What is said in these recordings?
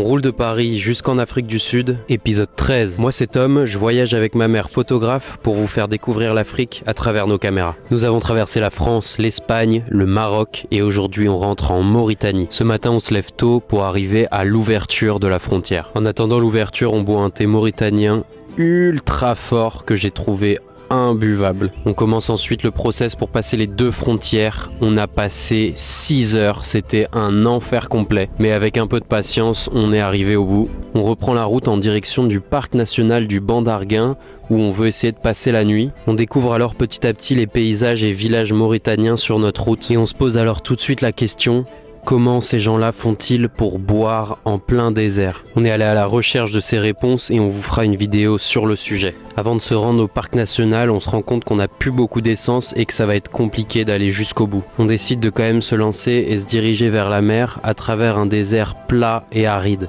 On roule de Paris jusqu'en Afrique du Sud, épisode 13. Moi c'est Tom, je voyage avec ma mère photographe pour vous faire découvrir l'Afrique à travers nos caméras. Nous avons traversé la France, l'Espagne, le Maroc et aujourd'hui on rentre en Mauritanie. Ce matin on se lève tôt pour arriver à l'ouverture de la frontière. En attendant l'ouverture, on boit un thé mauritanien ultra fort que j'ai trouvé imbuvable. On commence ensuite le process pour passer les deux frontières. On a passé 6 heures, c'était un enfer complet. Mais avec un peu de patience, on est arrivé au bout. On reprend la route en direction du parc national du Banc d'Arguin où on veut essayer de passer la nuit. On découvre alors petit à petit les paysages et villages mauritaniens sur notre route. Et on se pose alors tout de suite la question: comment ces gens-là font-ils pour boire en plein désert? On est allé à la recherche de ces réponses et on vous fera une vidéo sur le sujet. Avant de se rendre au parc national, on se rend compte qu'on n'a plus beaucoup d'essence et que ça va être compliqué d'aller jusqu'au bout. On décide de quand même se lancer et se diriger vers la mer à travers un désert plat et aride.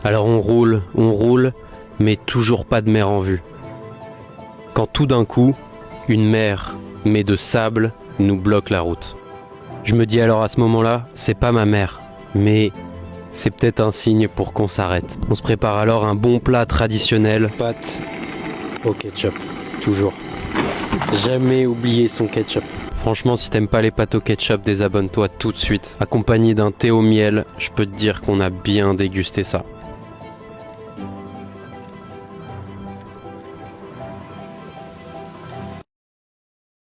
Alors on roule, mais toujours pas de mer en vue. Quand tout d'un coup, une mer, mais de sable, nous bloque la route. Je me dis alors à ce moment-là, c'est pas ma mère, mais c'est peut-être un signe pour qu'on s'arrête. On se prépare alors un bon plat traditionnel, pâtes au ketchup, toujours. Jamais oublier son ketchup. Franchement, si t'aimes pas les pâtes au ketchup, désabonne-toi tout de suite. Accompagné d'un thé au miel, je peux te dire qu'on a bien dégusté ça.